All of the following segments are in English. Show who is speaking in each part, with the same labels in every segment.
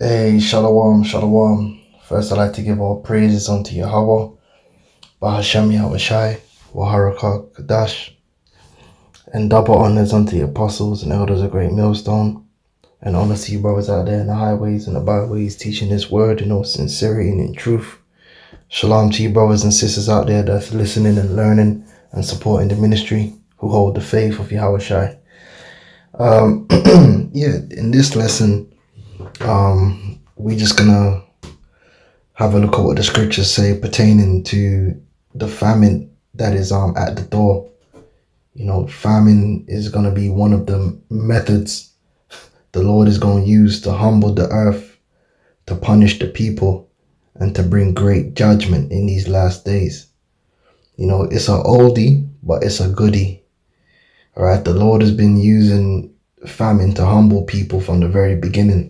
Speaker 1: Hey, Shalom, Shalom. First, I'd like to give all praises unto Yahweh, Bahasham Yahushai, Waharakah Kadash, and double honors unto the apostles and elders of Great Millstone, and honor to you brothers out there in the highways and the byways, teaching this word in all sincerity and in truth. Shalom to you brothers and sisters out there that's listening and learning and supporting the ministry, who hold the faith of Yahushai. In this lesson, we're just gonna have a look at what the scriptures say pertaining to the famine that is at the door. You know, famine is gonna be one of the methods the Lord is gonna use to humble the earth, to punish the people, and to bring great judgment in these last days. You know, it's an oldie, but it's a goodie. All right, the Lord has been using famine to humble people from the very beginning,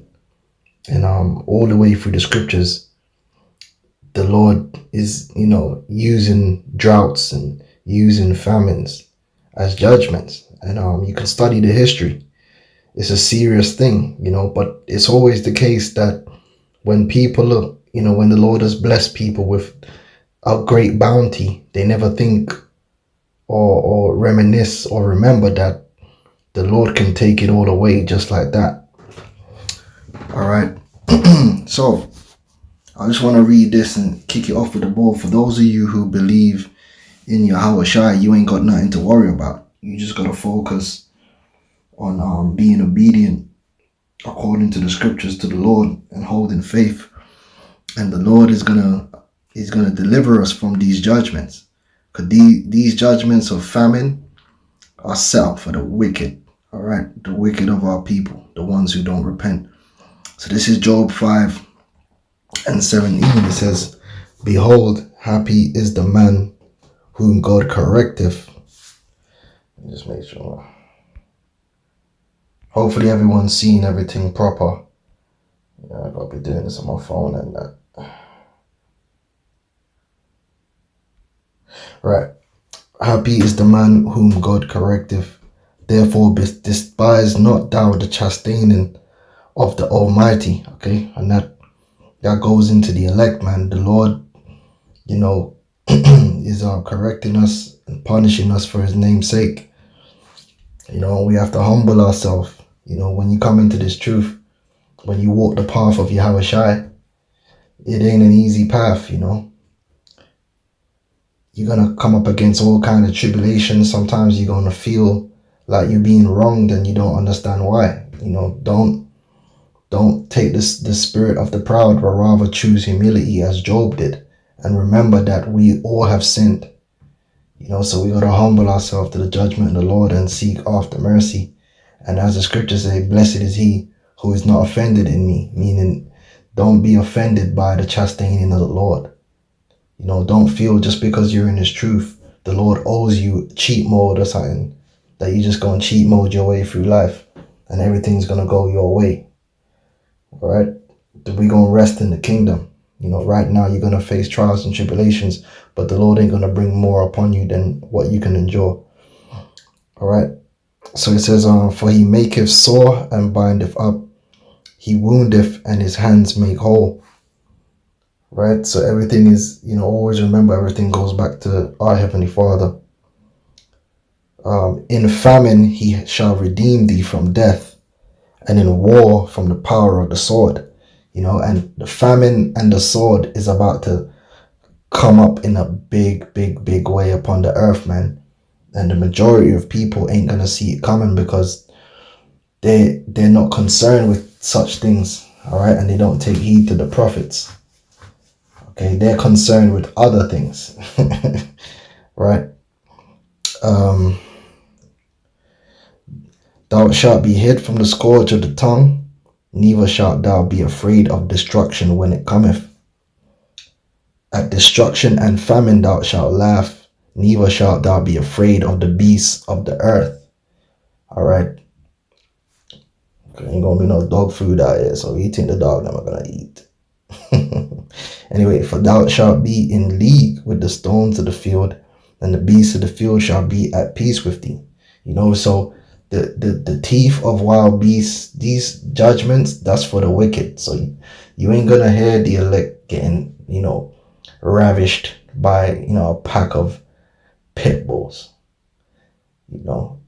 Speaker 1: and all the way through the scriptures. The Lord is, using droughts and using famines as judgments. And you can study the history. It's a serious thing, but it's always the case that when people, when the Lord has blessed people with a great bounty, they never think or reminisce or remember that the Lord can take it all away just like that. All right. So I just want to read this and kick it off with the ball. For those of you who believe in Yahushua, you ain't got nothing to worry about. You just got to focus on being obedient according to the scriptures to the Lord and holding faith. And the Lord is gonna deliver us from these judgments. Because these judgments of famine are set up for the wicked. All right, the wicked of our people, the ones who don't repent. So this is Job 5:17. It says, "Behold, happy is the man whom God correcteth." Just make sure. Hopefully everyone's seeing everything proper. Yeah, I gotta be doing this on my phone and that. Right. Happy is the man whom God correcteth. Therefore despise not thou the chastening of the Almighty. Okay, and that goes into the elect, man. The Lord, is correcting us and punishing us for his name's sake. We have to humble ourselves. When you come into this truth, when you walk the path of Yahushai, it ain't an easy path. You're gonna come up against all kind of tribulations. Sometimes you're gonna feel like you're being wronged and you don't understand why. Don't take the spirit of the proud, but rather choose humility as Job did. And remember that we all have sinned. So we got to humble ourselves to the judgment of the Lord and seek after mercy. And as the scriptures say, blessed is he who is not offended in me. Meaning, don't be offended by the chastening of the Lord. Don't feel just because you're in his truth, the Lord owes you cheat mode or something, that you're just going to cheat mode your way through life and everything's going to go your way. All right, we're going to rest in the kingdom. Right now you're going to face trials and tribulations, but the Lord ain't going to bring more upon you than what you can endure. All right, so it says, for he maketh sore and bindeth up, he woundeth and his hands make whole. Right, so everything is, always remember, everything goes back to our Heavenly Father. In famine he shall redeem thee from death, and in war from the power of the sword. And the famine and the sword is about to come up in a big way upon the earth, man. And the majority of people ain't gonna see it coming because they're not concerned with such things, all right? And they don't take heed to the prophets. Okay, they're concerned with other things, right? Thou shalt be hid from the scourge of the tongue, neither shalt thou be afraid of destruction when it cometh. At destruction and famine thou shalt laugh, neither shalt thou be afraid of the beasts of the earth. All right. Okay, ain't gonna be no dog food out here, so eating the dog, I'm not gonna eat. Anyway, for thou shalt be in league with the stones of the field, and the beasts of the field shall be at peace with thee. So the teeth of wild beasts, these judgments, that's for the wicked. So you ain't gonna hear the elect getting, ravished by, a pack of pit bulls.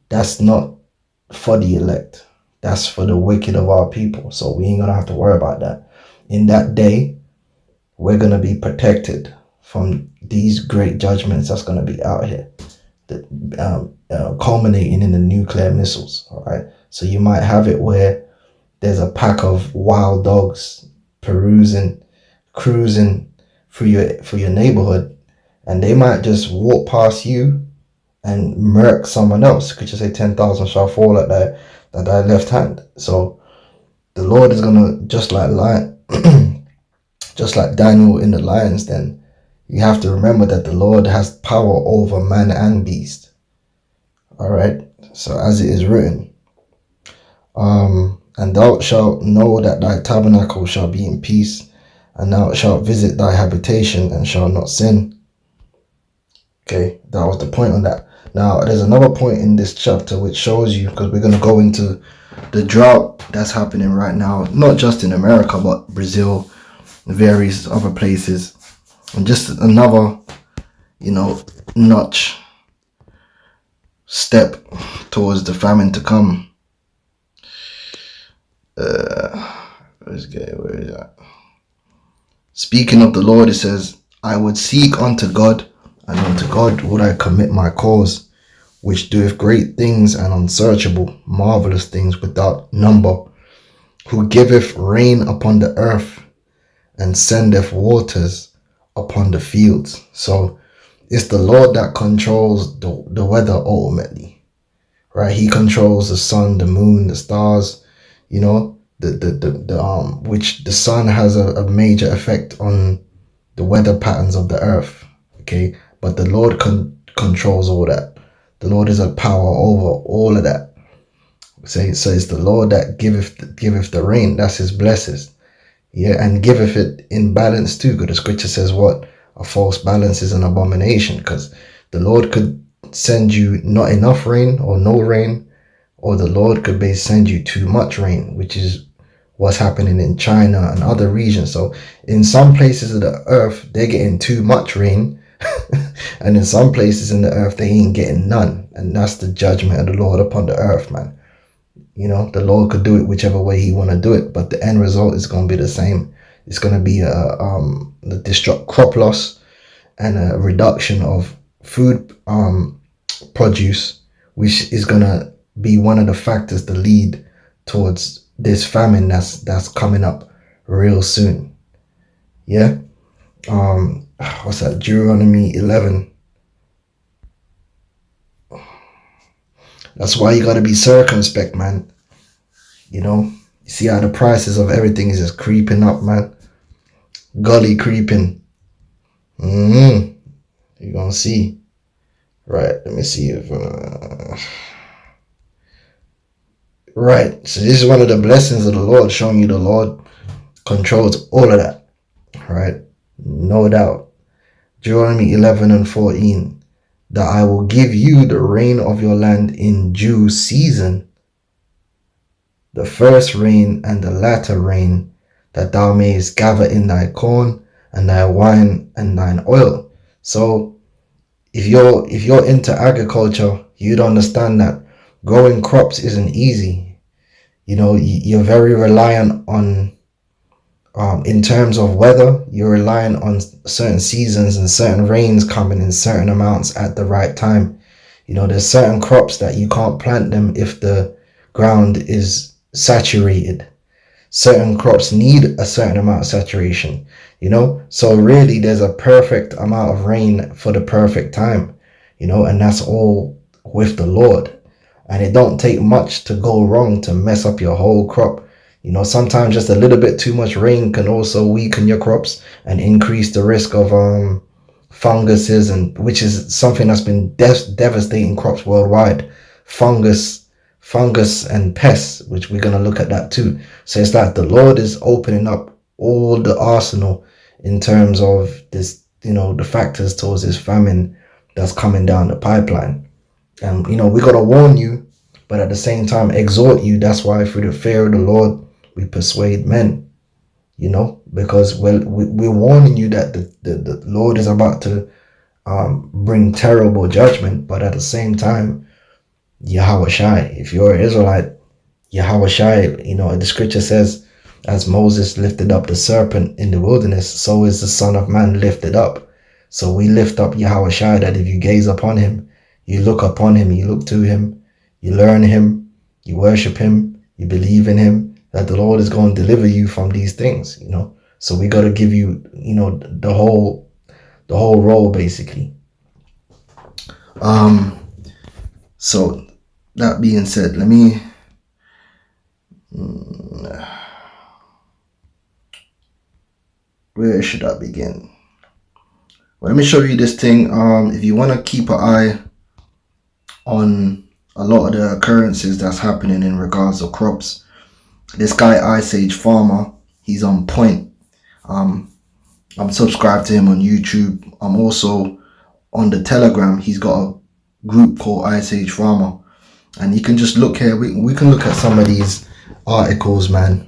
Speaker 1: That's not for the elect. That's for the wicked of our people. So we ain't gonna have to worry about that. In that day, we're gonna be protected from these great judgments that's gonna be out here, culminating in the nuclear missiles. All right. So you might have it where there's a pack of wild dogs cruising through your neighborhood, and they might just walk past you and murk someone else. Could you say 10,000 shall fall at thy left hand? So the Lord is gonna, just like Daniel in the lions, then you have to remember that the Lord has power over man and beast. All right. So as it is written, and thou shalt know that thy tabernacle shall be in peace, and thou shalt visit thy habitation and shall not sin. Okay, that was the point on that. Now, there's another point in this chapter which shows you, because we're going to go into the drought that's happening right now, not just in America, but Brazil, various other places, and just another, notch step towards the famine to come. Where is that? Speaking of the Lord, it says, I would seek unto God, and unto God would I commit my cause, which doeth great things and unsearchable, marvelous things without number, who giveth rain upon the earth, and sendeth waters upon the fields. So it's the Lord that controls the weather ultimately, right? He controls the sun, the moon, the stars, which the sun has a major effect on the weather patterns of the earth. Okay, but the Lord controls all that. The Lord is a power over all of that. So it's the Lord that giveth the rain. That's his blessings. Yeah, and giveth it in balance too. Because the scripture says what? A false balance is an abomination. Because the Lord could send you not enough rain or no rain, or the Lord could send you too much rain, which is what's happening in China and other regions. So in some places of the earth, they're getting too much rain. And in some places in the earth, they ain't getting none. And that's the judgment of the Lord upon the earth, man. The Lord could do it whichever way he want to do it, but the end result is going to be the same. It's going to be the crop loss and a reduction of food produce, which is going to be one of the factors to lead towards this famine that's coming up real soon. Yeah. What's that? Deuteronomy 11. That's why you got to be circumspect, man. You see how the prices of everything is just creeping up, man. Gully creeping. You're gonna see. Right, let me see if right, so this is one of the blessings of the Lord, showing you the Lord controls all of that. Right, no doubt. Deuteronomy 11 and 14, that I will give you the rain of your land in due season, the first rain and the latter rain, that thou mayest gather in thy corn and thy wine and thine oil. So if you're into agriculture, you'd understand that growing crops isn't easy. You're very reliant on, in terms of weather, you're relying on certain seasons and certain rains coming in certain amounts at the right time. There's certain crops that you can't plant them if the ground is saturated. Certain crops need a certain amount of saturation, so really there's a perfect amount of rain for the perfect time, and that's all with the Lord. And it don't take much to go wrong to mess up your whole crop. Sometimes just a little bit too much rain can also weaken your crops and increase the risk of funguses, and which is something that's been devastating crops worldwide. Fungus and pests, which we're going to look at that too. So it's like the Lord is opening up all the arsenal in terms of this, the factors towards this famine that's coming down the pipeline. And we got to warn you but at the same time exhort you. That's why through the fear of the Lord we persuade men, you know, because we're warning you that the Lord is about to bring terrible judgment. But at the same time, Yahweh Shai, if you're an Israelite, Yahweh Shai, you know, the scripture says, as Moses lifted up the serpent in the wilderness, so is the Son of Man lifted up. So we lift up Yahweh Shai, that if you gaze upon him, you look upon him, you look to him, you learn him, you worship him, you believe in him, that the Lord is going to deliver you from these things, you know. So we got to give you, you know, the whole role, basically. So that being said, let me where should I begin? Well, let me show you this thing. If you want to keep an eye on a lot of the occurrences that's happening in regards to crops, this guy Ice Age Farmer, he's on point. I'm subscribed to him on YouTube. I'm also on the Telegram. He's got a group called Ice Age Farmer, and you can just look here. We can look at some of these articles, man.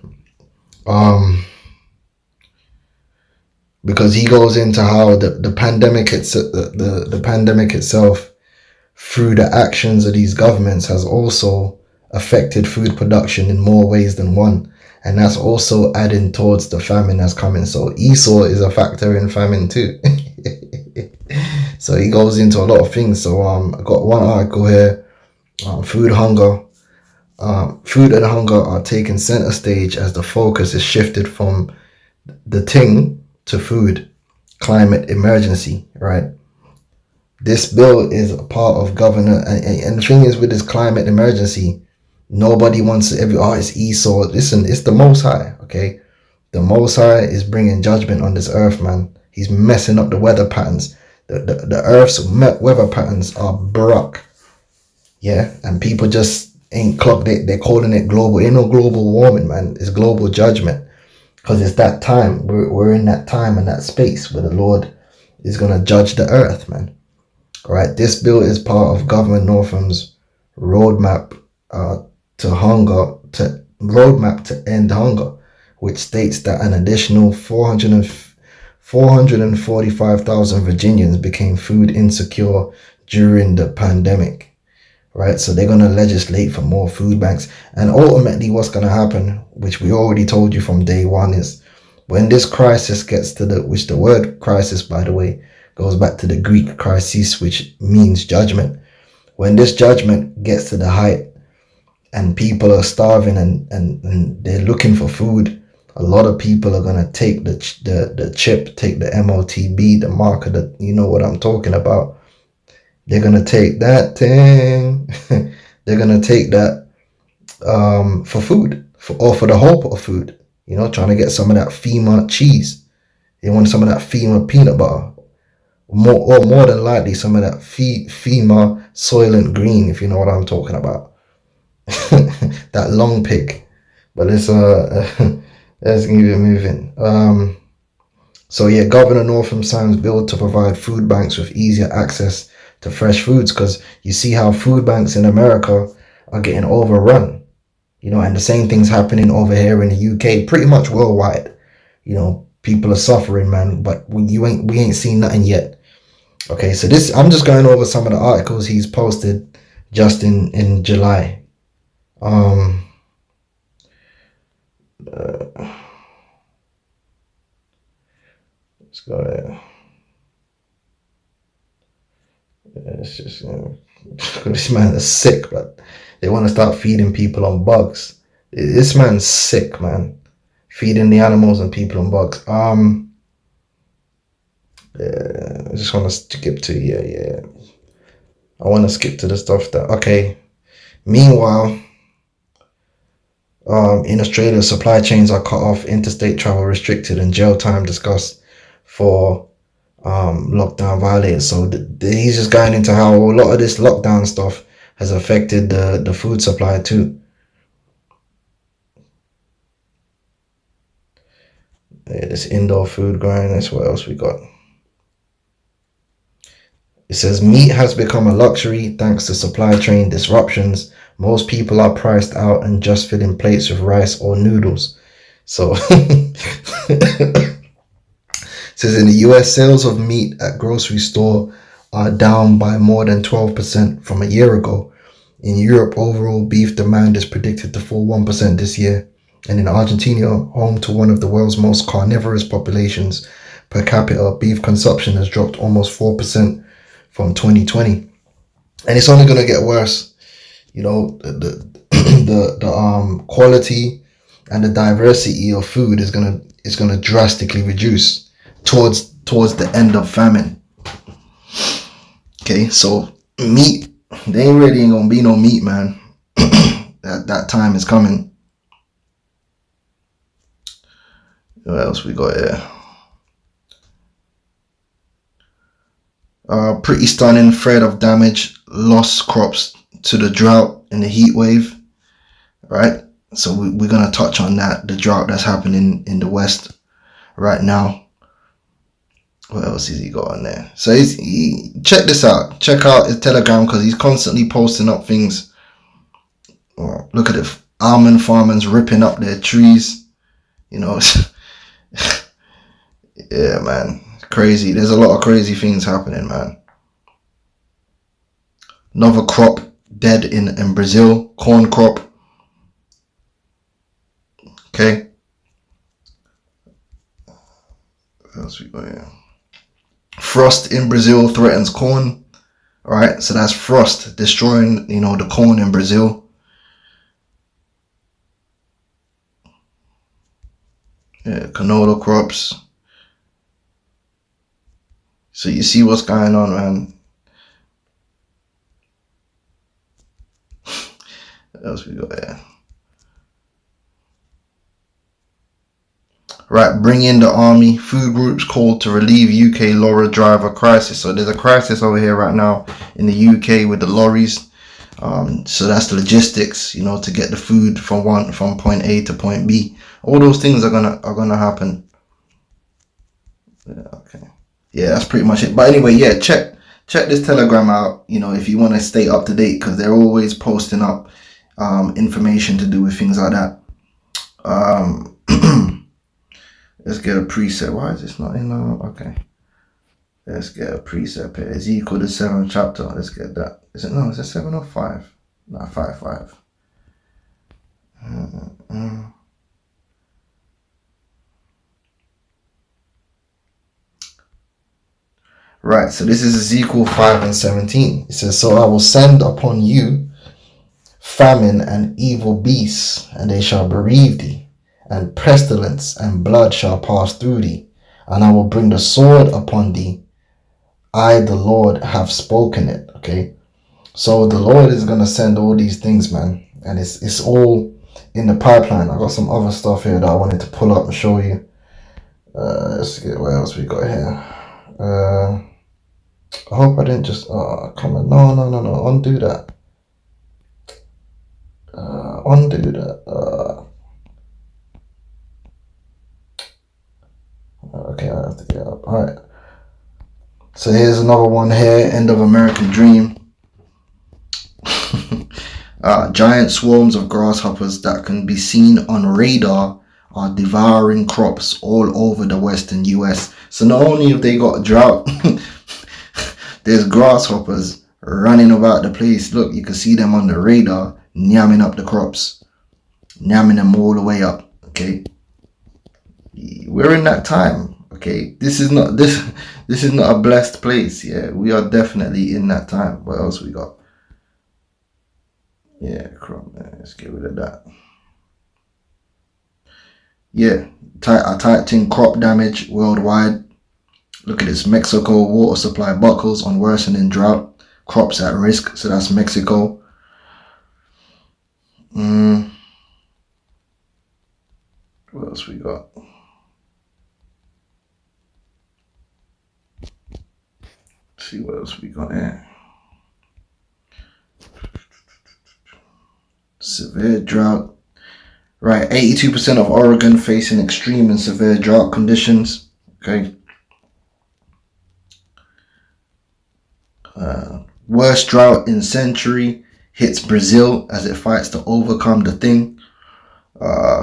Speaker 1: Because he goes into how the pandemic the pandemic itself, through the actions of these governments, has also affected food production in more ways than one, and that's also adding towards the famine that's coming. So Esau is a factor in famine too. So he goes into a lot of things. So I got one article here. Food and hunger are taking center stage as the focus is shifted from the thing to food. Climate emergency, right? This bill is a part of governor, and the thing is, with this climate emergency, nobody wants it's Esau. Listen, it's the Most High, okay? The Most High is bringing judgment on this earth, man. He's messing up the weather patterns. The earth's weather patterns are broke, yeah, and people just ain't clocked. They're calling it global. Ain't no global warming, man. It's global judgment. Because it's that time, we're in that time and that space where the Lord is going to judge the earth, man. All right, this bill is part of Governor Northam's roadmap to end hunger, which states that an additional 445,000 Virginians became food insecure during the pandemic. Right, so they're going to legislate for more food banks, and ultimately what's going to happen, which we already told you from day one, is when this crisis gets to which the word crisis, by the way, goes back to the Greek crisis, which means judgment. When this judgment gets to the height and people are starving and they're looking for food, a lot of people are going to take the chip, take the MOTB, the marker, that you know what I'm talking about. They're going to take that thing. They're going to take that for food, or for the hope of food. You know, trying to get some of that FEMA cheese. They want some of that FEMA peanut butter. More than likely, some of that FEMA Soylent Green, if you know what I'm talking about. That long pig. But let's keep it moving. So yeah, Governor Northam signs bill to provide food banks with easier access to fresh foods, because you see how food banks in America are getting overrun, you know, and the same thing's happening over here in the UK, pretty much worldwide. You know, people are suffering, man, but we ain't seen nothing yet. Okay, so I'm just going over some of the articles he's posted just in July. Let's go there. It's just, this man is sick, but they want to start feeding people on bugs. This man's sick, man. Feeding the animals and people on bugs. I just want to skip to, yeah. I want to skip to the stuff that, okay. Meanwhile, in Australia, supply chains are cut off, interstate travel restricted, and jail time discussed for lockdown violators. So he's just going into how a lot of this lockdown stuff has affected the food supply too. This indoor food growing. That's what else we got. It says meat has become a luxury thanks to supply chain disruptions, Most people are priced out and just filling plates with rice or noodles. So says in the US, sales of meat at grocery store are down by more than 12% from a year ago. In Europe, overall beef demand is predicted to fall 1% this year. And in Argentina, home to one of the world's most carnivorous populations, per capita beef consumption has dropped almost 4% from 2020. And it's only going to get worse. You know, the quality and the diversity of food is gonna drastically reduce towards the end of famine. Okay, so meat, they really ain't gonna be no meat, man. that time is coming. What else we got here? Pretty stunning thread of damage, lost crops to the drought and the heat wave, right? So we're going to touch on that, the drought that's happening in the West right now. What else has he got on there? So check this out. Check out his Telegram, because he's constantly posting up things. Oh, look at it. Almond farmers ripping up their trees. You know, yeah, man. Crazy. There's a lot of crazy things happening, man. Another crop dead in Brazil. Corn crop. Okay. What else we got here? Frost in Brazil threatens corn. Alright, so that's frost destroying, you know, the corn in Brazil. Yeah, canola crops. So you see what's going on, man. What else we got here? Right, bring in the army. Food groups called to relieve UK lorry driver crisis. So there's a crisis over here right now in the UK with the lorries. So that's the logistics, you know, to get the food from point A to point B. All those things are gonna happen. Yeah, okay. Yeah, that's pretty much it. But anyway, yeah, check this Telegram out, you know, if you want to stay up to date, because they're always posting up information to do with things like that. Let's get a preset. Why is this not in? Okay. Let's get a preset here. Ezekiel the 7th chapter. Let's get that. Is it? No, is it 7 or 5? No, 5. Right, so this is Ezekiel 5 and 17. It says, so I will send upon you famine and evil beasts, and they shall bereave thee, and pestilence and blood shall pass through thee, and I will bring the sword upon thee. I, the Lord, have spoken it. Okay, so the Lord is going to send all these things, man, and it's all in the pipeline. I got some other stuff here that I wanted to pull up and show you. Let's get, what else we got here? I hope I didn't just come on. No, undo that. Undo that. Okay, I have to get up. Alright. So here's another one here. End of American Dream. Giant swarms of grasshoppers that can be seen on radar are devouring crops all over the western US. So not only have they got drought, there's grasshoppers running about the place. Look, you can see them on the radar, yamming up the crops, yamming them all the way up. Okay, we're in that time. Okay, this is not a blessed place. Yeah, we are definitely in that time. What else we got? Yeah, crop. Let's get rid of that. Yeah, I typed in crop damage worldwide. Look at this. Mexico water supply buckles on worsening drought. Crops at risk. So that's Mexico. What else we got? Let's see what else we got here. Severe drought. Right, 82% of Oregon facing extreme and severe drought conditions. Okay. Worst drought in century. hits Brazil as it fights to overcome the thing.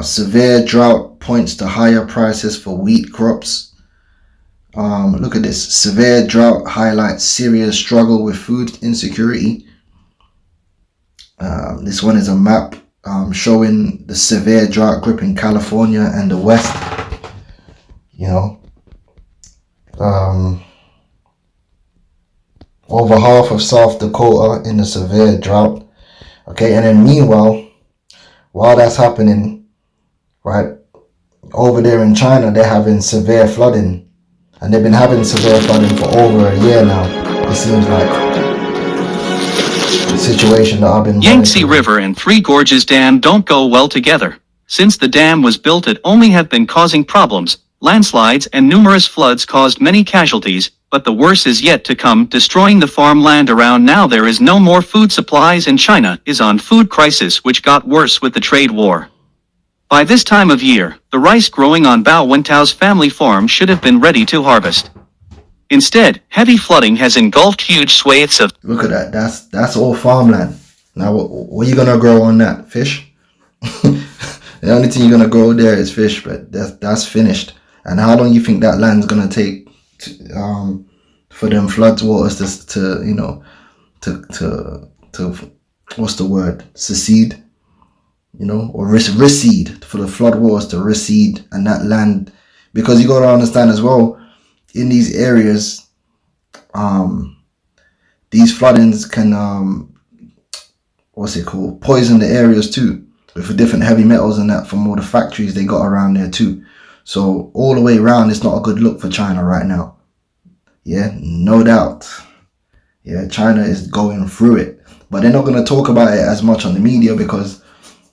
Speaker 1: Severe drought points to higher prices for wheat crops. Look at this. Severe drought highlights Syria's struggle with food insecurity. This one is a map showing the severe drought gripping California and the West. You know, over half of South Dakota in a severe drought. Okay, and then meanwhile, while that's happening, right, over there in China, they're having severe flooding. And they've been having severe flooding for over a year now. It seems like the situation that I've been
Speaker 2: Yangtze River and Three Gorges Dam don't go well together. Since the dam was built, it only have been causing problems. Landslides and numerous floods caused many casualties, but the worst is yet to come, destroying the farmland around. Now there is no more food supplies, and China is on food crisis, which got worse with the trade war. By this time of year, the rice growing on Bao Wentao's family farm should have been ready to harvest. Instead, heavy flooding has engulfed huge swathes of...
Speaker 1: Look at that. That's all farmland. Now, what are you gonna grow on that? Fish? The only thing you're gonna grow there is fish, but that's finished. And how long you think that land's gonna take for them flood waters to what's the word? Secede? You know, or recede, for the flood waters to recede, and that land, because you got to understand as well, in these areas, these floodings can poison the areas too, with different heavy metals and that from all the factories they got around there too. So all the way around, it's not a good look for China right now. Yeah, no doubt. Yeah, China is going through it, but they're not going to talk about it as much on the media because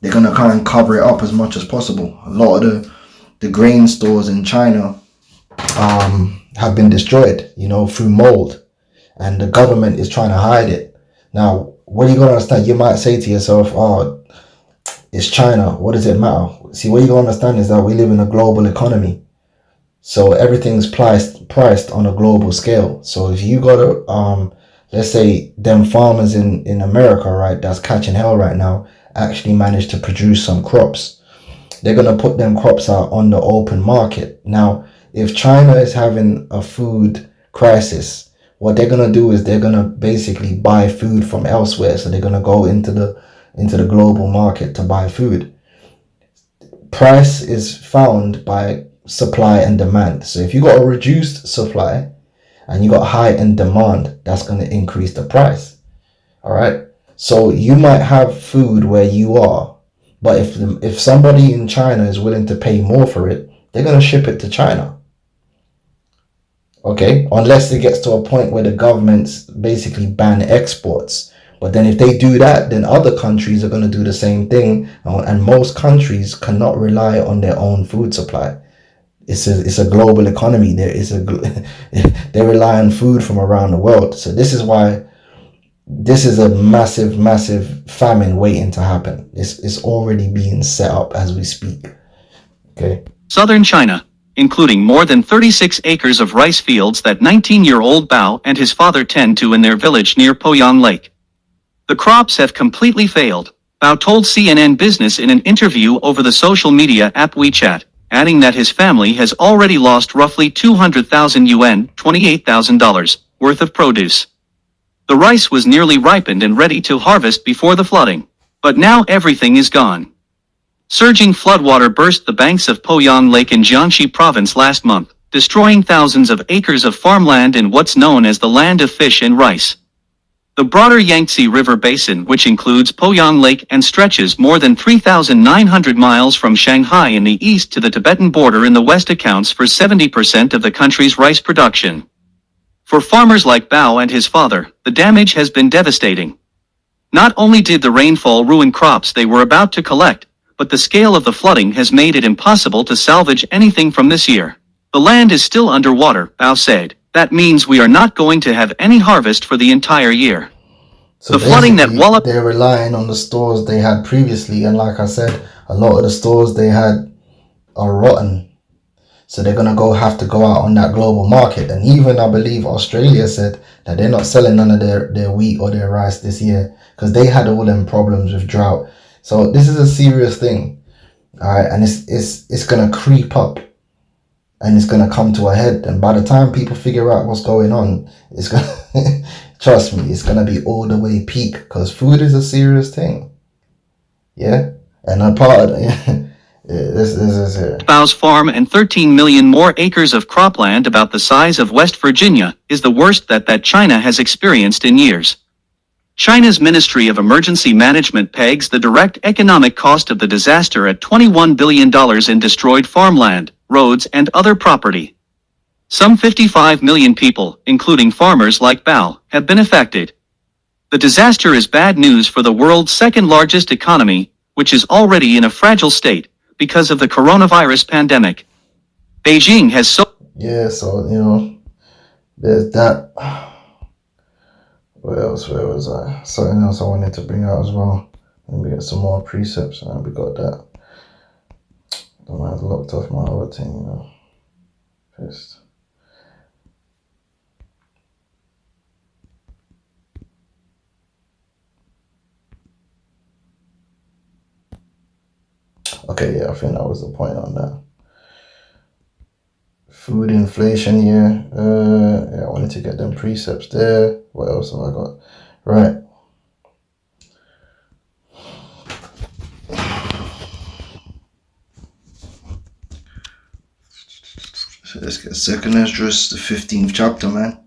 Speaker 1: they're going to kind of cover it up as much as possible. A lot of the grain stores in China have been destroyed, you know, through mold. And the government is trying to hide it. Now, what are you going to understand? You might say to yourself, oh, it's China. What does it matter? See, what you got to understand is that we live in a global economy. So everything's priced on a global scale. So if you got to, let's say, them farmers in America, right, that's catching hell right now, actually manage to produce some crops, they're going to put them crops out on the open market. Now, if China is having a food crisis, what they're going to do is they're going to basically buy food from elsewhere. So they're going to go into the global market to buy food. Price is found by supply and demand. So if you got a reduced supply and you got high in demand, that's going to increase the price. All right. So you might have food where you are, but if somebody in China is willing to pay more for it, they're going to ship it to China. Okay, unless it gets to a point where the governments basically ban exports. But then if they do that, then other countries are going to do the same thing. And most countries cannot rely on their own food supply. It's a global economy. They rely on food from around the world. So this is why this is a massive famine waiting to happen. It's already being set up as we speak. Okay.
Speaker 2: Southern China, including more than 36 acres of rice fields that 19-year-old Bao and his father tend to in their village near Poyang Lake. The crops have completely failed, Bao told CNN Business in an interview over the social media app WeChat, adding that his family has already lost roughly 200,000 yuan, $28,000, worth of produce. The rice was nearly ripened and ready to harvest before the flooding, but now everything is gone. Surging floodwater burst the banks of Poyang Lake in Jiangxi province last month, destroying thousands of acres of farmland in what's known as the land of fish and rice. The broader Yangtze River basin, which includes Poyang Lake and stretches more than 3,900 miles from Shanghai in the east to the Tibetan border in the west, accounts for 70% of the country's rice production. For farmers like Bao and his father, the damage has been devastating. Not only did the rainfall ruin crops they were about to collect, but the scale of the flooding has made it impossible to salvage anything from this year. The land is still underwater, Bao said. That means we are not going to have any harvest for the entire year.
Speaker 1: So
Speaker 2: the flooding that walloped...
Speaker 1: They're relying on the stores they had previously, and like I said, a lot of the stores they had are rotten. So they're gonna have to go out on that global market. And even I believe Australia said that they're not selling none of their wheat or their rice this year because they had all them problems with drought. So this is a serious thing, all right, and it's gonna creep up, and it's gonna come to a head. And by the time people figure out what's going on, it's gonna trust me, it's gonna be all the way peak because food is a serious thing. Yeah, and a part of this is it.
Speaker 2: Bow's farm and 13 million more acres of cropland about the size of West Virginia is the worst that China has experienced in years. China's Ministry of Emergency Management pegs the direct economic cost of the disaster at $21 billion in destroyed farmland, roads, and other property. Some 55 million people, including farmers like Bao, have been affected. The disaster is bad news for the world's second-largest economy, which is already in a fragile state because of the coronavirus pandemic. Beijing has
Speaker 1: Yeah, so, there's that. What else? Where was I? Something else I wanted to bring out as well. Let me get some more precepts, and we got that. I might have locked off my other thing, Pissed. Okay, yeah, I think that was the point on that. Food inflation, yeah. Yeah, I wanted to get them precepts there. What else have I got? Right. So let's get 2nd Esdras, the 15th chapter, man.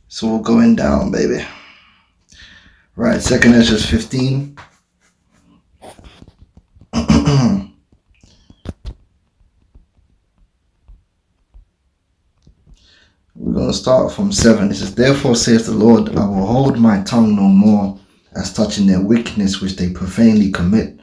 Speaker 1: It's all going down, baby. Right, 2nd Esdras 15. We're going to start from 7. It says, Therefore saith the Lord, I will hold my tongue no more as touching their wickedness which they profanely commit.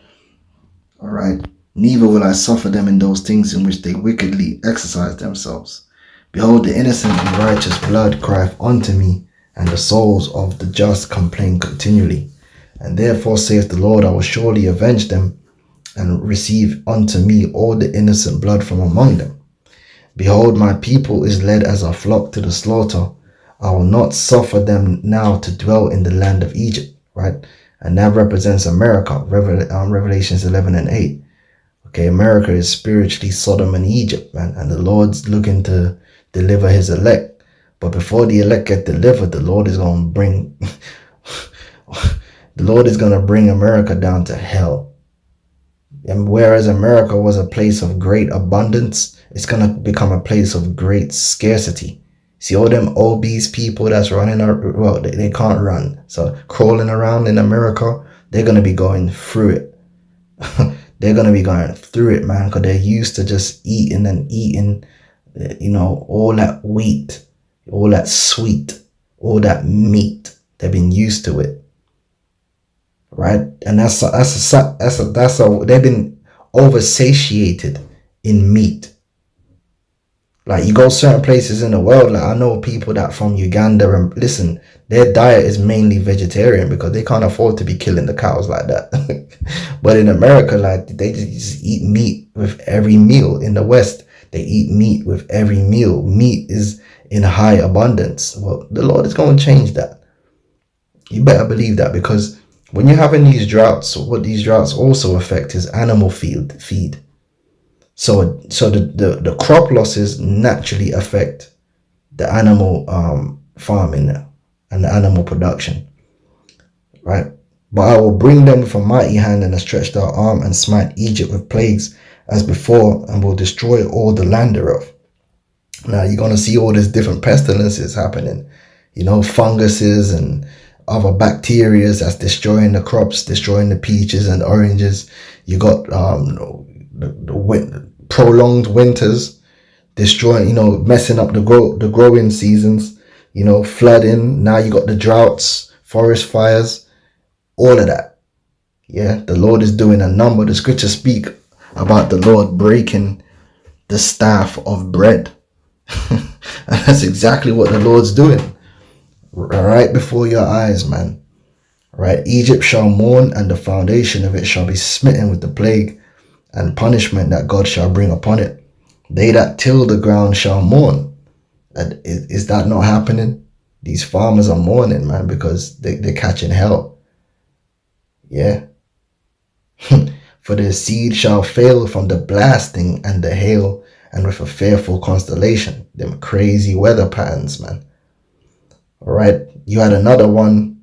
Speaker 1: Alright. Neither will I suffer them in those things in which they wickedly exercise themselves. Behold, the innocent and righteous blood crieth unto me, and the souls of the just complain continually. And therefore saith the Lord, I will surely avenge them, and receive unto me all the innocent blood from among them. Behold, my people is led as a flock to the slaughter. I will not suffer them now to dwell in the land of Egypt. Right? And that represents America, Revelations 11 and 8. Okay, America is spiritually Sodom and Egypt, man. And the Lord's looking to deliver his elect. But before the elect get delivered, the Lord is going to bring the Lord is going to bring America down to hell. And whereas America was a place of great abundance, it's going to become a place of great scarcity. See all them obese people that's running, well, they can't run. So crawling around in America, they're going to be going through it. They're going to be going through it, man, because they're used to just eating and eating, all that wheat, all that sweet, all that meat. They've been used to it. Right? And that's they've been oversatiated in meat. Like, you go certain places in the world, like I know people that from Uganda, and listen, their diet is mainly vegetarian because they can't afford to be killing the cows like that. But in America, like, they just eat meat with every meal. In the West, they eat meat with every meal. Meat is in high abundance. Well, the Lord is going to change that. You better believe that, because when you're having these droughts, what these droughts also affect is animal feed. So the crop losses naturally affect the animal farming and the animal production, right? But I will bring them with a mighty hand and a stretched out arm, and smite Egypt with plagues as before, and will destroy all the land thereof. Now you're going to see all these different pestilences happening, funguses and other bacteria that's destroying the crops, destroying the peaches and oranges. You got the prolonged winters, destroying, messing up the growing seasons, flooding. Now you got the droughts, forest fires, all of that. Yeah, the Lord is doing a number. The scriptures speak about the Lord breaking the staff of bread. And that's exactly what the Lord's doing right before your eyes, man. Right? Egypt shall mourn, and the foundation of it shall be smitten with the plague, and punishment that God shall bring upon it. They that till the ground shall mourn. And is that not happening? These farmers are mourning, man, because they're catching hell. Yeah. For the seed shall fail from the blasting and the hail, and with a fearful constellation. Them crazy weather patterns, man. All right. You had another one.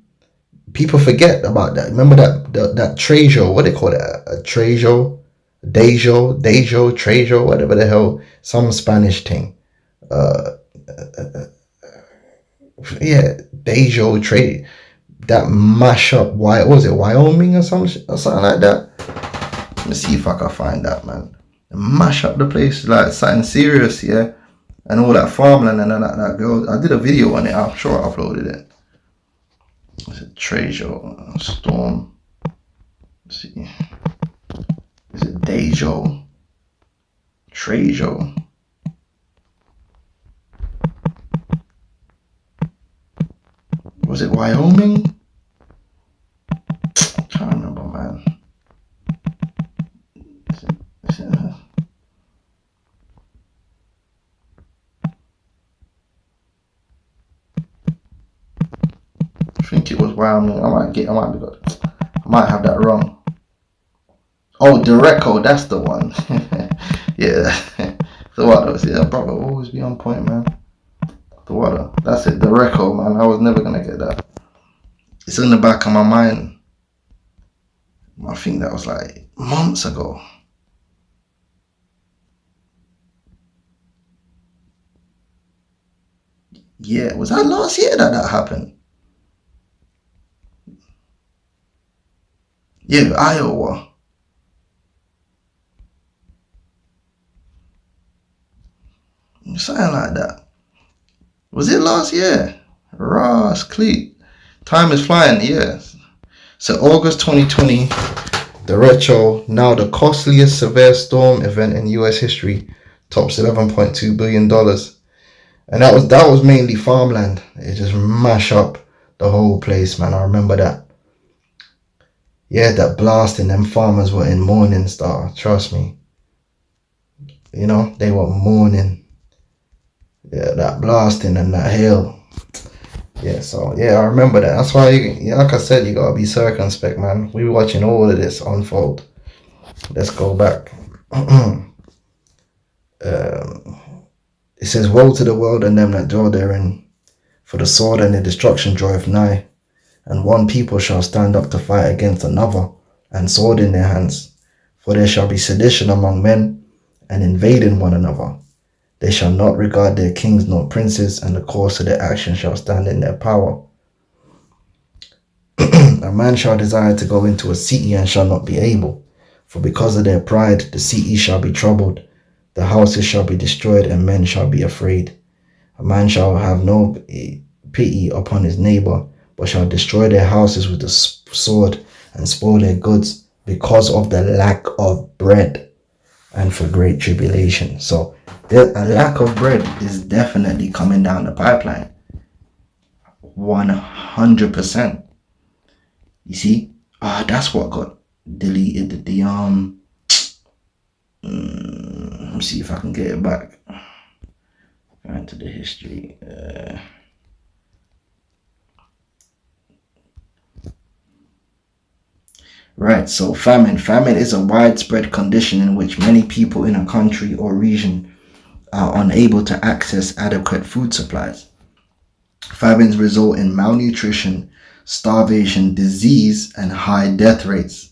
Speaker 1: People forget about that. Remember that Trejo, what they call it? A Trejo? Trejo, whatever the hell. Some Spanish thing. Yeah, Dejo, Tre. That mash up, what was it, Wyoming or something like that? Let me see if I can find that, man. Mash up the place like something serious, yeah. And all that farmland and that girl. I did a video on it. I'm sure I uploaded it. It's a Trejo storm. Let's see. Is it Dejo? Trejo. Was it Wyoming? I can't remember, man. I think it was Wyoming. I might have that wrong. Oh, Derecho, that's the one. Yeah. The water. Yeah, brother, always be on point, man. The water. That's it, Derecho, man. I was never gonna get that. It's in the back of my mind. I think that was like months ago. Yeah, was that last year that happened? Yeah, Iowa. Something like that. Was it last year? Ross Cleat. Time is flying, yes. So August 2020, the Retro, now the costliest severe storm event in US history, tops $11.2 billion. And that was mainly farmland. It just mashed up the whole place, man. I remember that. Yeah, that blasting, them farmers were in mourning star, trust me. You know, they were mourning. Yeah, that blasting and that hail. Yeah, so yeah, I remember that. That's why, like I said, you gotta be circumspect, man. We were watching all of this unfold. Let's go back. It says, woe to the world and them that dwell therein, for the sword and the destruction draweth nigh, and one people shall stand up to fight against another, and sword in their hands. For there shall be sedition among men, and invading one another. They shall not regard their kings nor princes, and the course of their action shall stand in their power. A man shall desire to go into a city and shall not be able, for because of their pride the city shall be troubled, the houses shall be destroyed, and men shall be afraid. A man shall have no pity upon his neighbor, but shall destroy their houses with the sword and spoil their goods because of the lack of bread and for great tribulation. So a lack of bread is definitely coming down the pipeline. 100%. You see? That's what got deleted. Let me see if I can get it back. Going to the history. Right, so famine. Famine is a widespread condition in which many people in a country or region are unable to access adequate food supplies. Famines result in malnutrition, starvation, disease, and high death rates.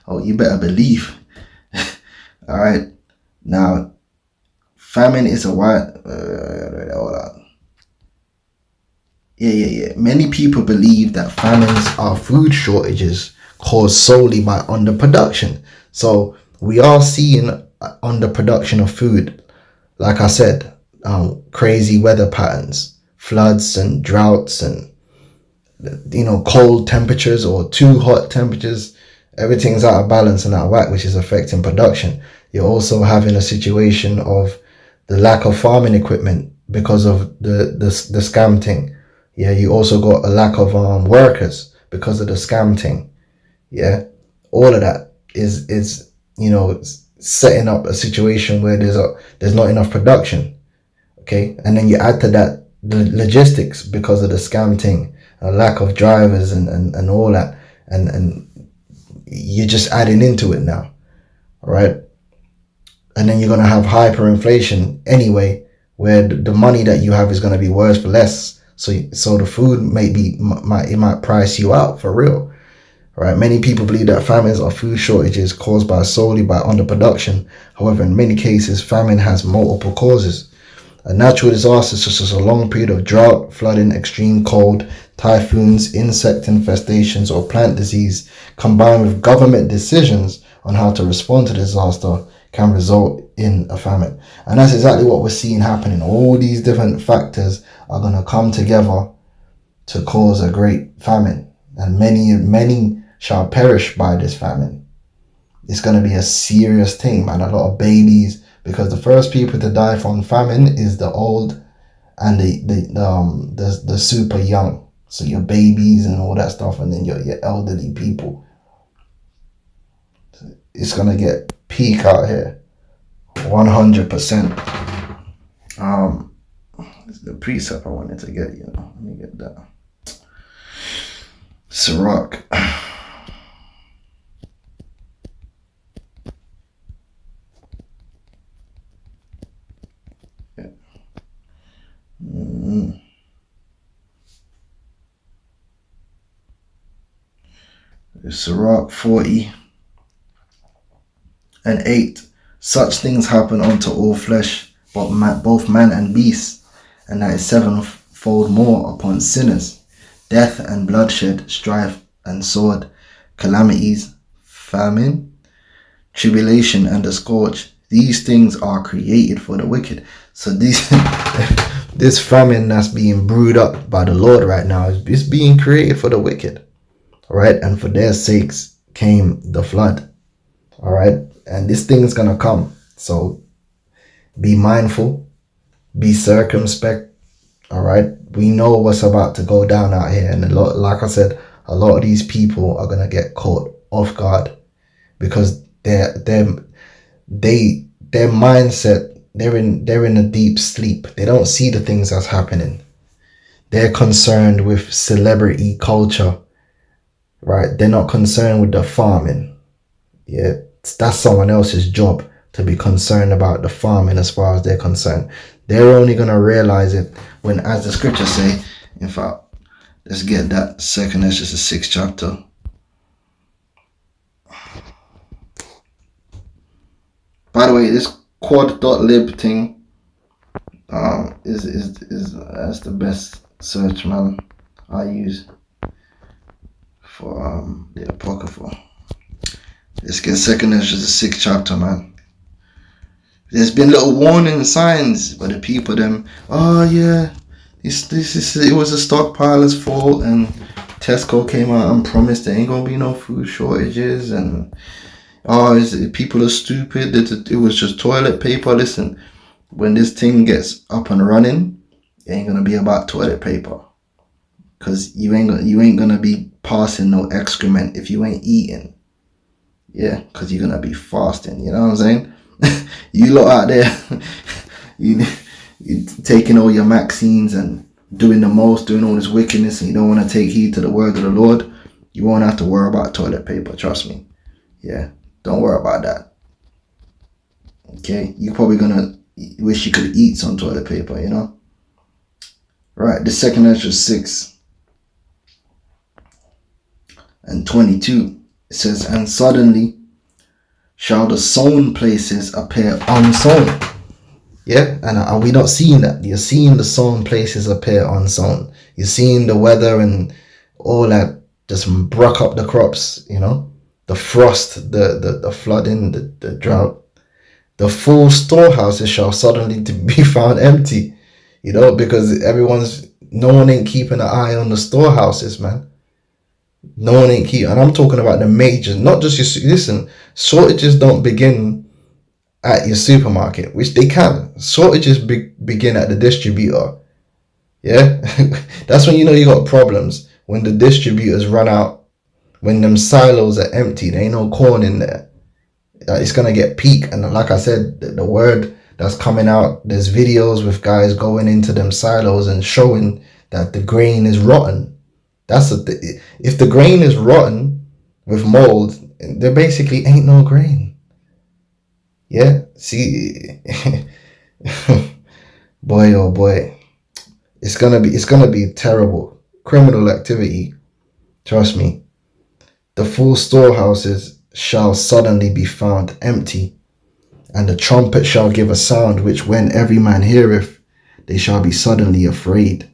Speaker 1: Oh, you better believe. All right. Now, famine is a hold on. Yeah. Many people believe that famines are food shortages caused solely by underproduction. So we are seeing underproduction of food. Like I said, crazy weather patterns, floods and droughts, and cold temperatures or too hot temperatures. Everything's out of balance and out of whack, which is affecting production. You're also having a situation of the lack of farming equipment because of the scam thing. Yeah, you also got a lack of workers because of the scam thing. Yeah, all of that is setting up a situation where there's not enough production. Okay, and then you add to that the logistics because of the scam thing, a lack of drivers and all that, and you're just adding into it now, all right? And then you're gonna have hyperinflation anyway, where the money that you have is gonna be worse for less. So the food might price you out for real, right? Many people believe that famines are food shortages caused solely by underproduction. However, in many cases, famine has multiple causes. A natural disaster such as a long period of drought, flooding, extreme cold, typhoons, insect infestations, or plant disease, combined with government decisions on how to respond to disaster, can result in a famine. And that's exactly what we're seeing happening. All these different factors are going to come together to cause a great famine. And many shall perish by this famine. It's going to be a serious thing, man. A lot of babies, because the first people to die from famine is the old and the super young. So your babies and all that stuff, and then your elderly people. It's gonna get peak out here, 100%. It's the precept I wanted to get. Let me get that. Sirach. Sirach 40:8. Such things happen unto all flesh, both man and beast, and that is sevenfold more upon sinners. Death and bloodshed, strife and sword, calamities, famine, tribulation and the scourge. These things are created for the wicked. So this famine that's being brewed up by the Lord right now is being created for the wicked. All right, and for their sakes came the flood. All right, and this thing is gonna come. So be mindful, be circumspect. All right, we know what's about to go down out here, and like I said, a lot of these people are gonna get caught off guard because their mindset, they're in a deep sleep. They don't see the things that's happening. They're concerned with celebrity culture. Right, they're not concerned with the farming. Yeah, that's someone else's job to be concerned about the farming as far as they're concerned. They're only going to realize it when, as the scriptures say, in fact, let's get that 2nd Ezra, the 6th chapter. By the way, this quad.lib thing is that's the best search, man, I use for the Apocrypha. Let's get 2nd Ezra, the 6th chapter, man. There's been little warning signs by the people, them, oh yeah, it was a stockpiler's fault, and Tesco came out and promised there ain't gonna be no food shortages, and people are stupid, it was just toilet paper. Listen, when this thing gets up and running, it ain't gonna be about toilet paper, because you ain't gonna be passing no excrement if you ain't eating. Yeah, because you're gonna be fasting, you know what I'm saying? You lot out there, you taking all your vaccines and doing all this wickedness, and you don't want to take heed to the word of the Lord, you won't have to worry about toilet paper, trust me. Yeah, don't worry about that. Okay, you're probably gonna wish you could eat some toilet paper, you know? Right, the 2nd Ezra 6:22, it says, and suddenly shall the sown places appear unsown. Yeah, and are we not seeing that? You're seeing the sown places appear unsown. You're seeing the weather and all that just broke up the crops, you know? The frost, the flooding, the drought. The full storehouses shall suddenly be found empty, you know, because no one ain't keeping an eye on the storehouses, man. No one ain't keeping, and I'm talking about the majors, not just listen, shortages don't begin at your supermarket, which they can. Shortages begin at the distributor. Yeah, that's when you know you got problems, when the distributors run out, when them silos are empty, there ain't no corn in there. it's gonna get peak. And like I said, the word that's coming out, there's videos with guys going into them silos and showing that the grain is rotten. If the grain is rotten with mold, there basically ain't no grain. Yeah, see, boy, oh boy, it's gonna be terrible. Criminal activity, trust me. The full storehouses shall suddenly be found empty, and the trumpet shall give a sound, which when every man heareth, they shall be suddenly afraid.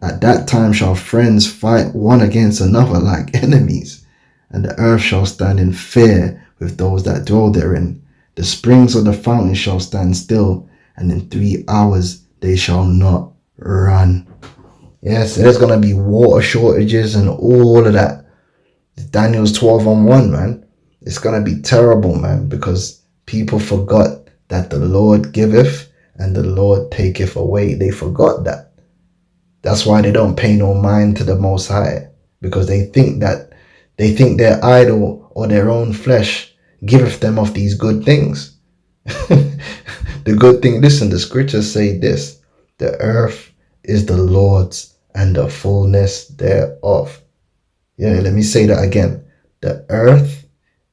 Speaker 1: At that time shall friends fight one against another like enemies, and the earth shall stand in fear with those that dwell therein. The springs of the fountain shall stand still, and in 3 hours they shall not run. Yes, there's going to be water shortages and all of that. Daniel's 12:1, man. It's going to be terrible, man, because people forgot that the Lord giveth and the Lord taketh away. They forgot that. That's why they don't pay no mind to the Most High, because they think their idol or their own flesh giveth them of these good things. The good thing, listen, the scriptures say this: the earth is the Lord's and the fullness thereof. Yeah, let me say that again. The earth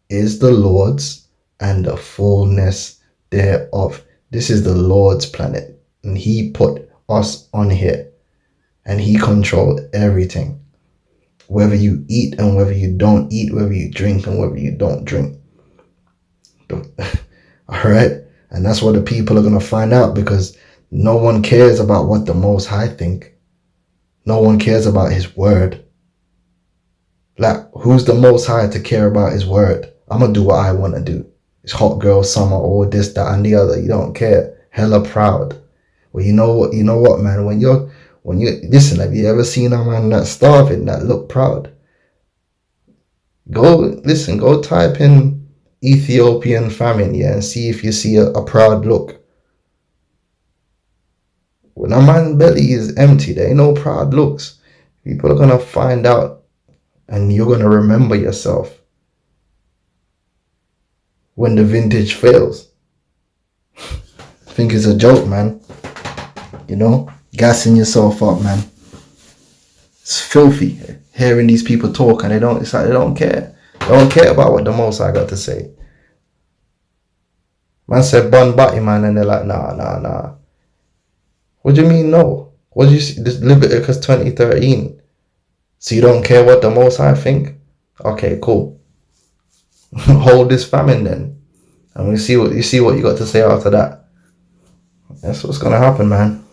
Speaker 1: is the Lord's and the fullness thereof. This is the Lord's planet, and He put us on here, and He controlled everything. Whether you eat and whether you don't eat, whether you drink and whether you don't drink. All right? And that's what the people are going to find out, because no one cares about what the Most High think. No one cares about His word. Like, who's the Most High to care about His word? I'm going to do what I want to do. It's hot girl summer, all this, that, and the other. You don't care. Hella proud. Well, you know what, man? When you listen, have you ever seen a man that's starving that look proud? Go type in Ethiopian famine, yeah, and see if you see a proud look. When a man's belly is empty, there ain't no proud looks. People are gonna find out, and you're gonna remember yourself when the vintage fails. I think it's a joke, man. Gassing yourself up, man. It's filthy hearing these people talk, and it's like they don't care. They don't care about what the Most High got to say. Man said bun batty, man, and they're like, nah. What do you mean no? What do you see? This Leviticus 20:13. So you don't care what the Most High think? Okay, cool. Hold this famine then, and we see what you got to say after that. That's what's gonna happen, man.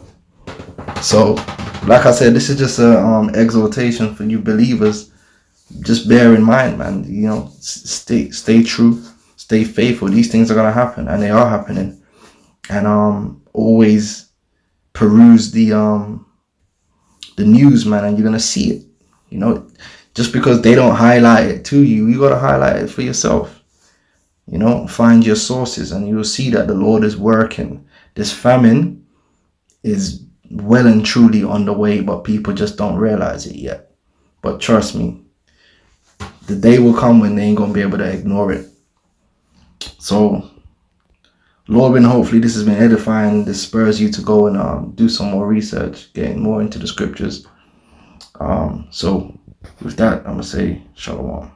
Speaker 1: So, like I said, this is just a exhortation for you believers. Just bear in mind, man. Stay true, stay faithful. These things are gonna happen, and they are happening. And always peruse the news, man, and you're gonna see it. Just because they don't highlight it to you, you gotta highlight it for yourself. Find your sources, and you will see that the Lord is working. This famine is well and truly on the way, but people just don't realize it yet. But trust me, the day will come when they ain't gonna be able to ignore it. So, Lord, and hopefully this has been edifying. This spurs you to go and do some more research, getting more into the scriptures. So with that, I'm gonna say shalom.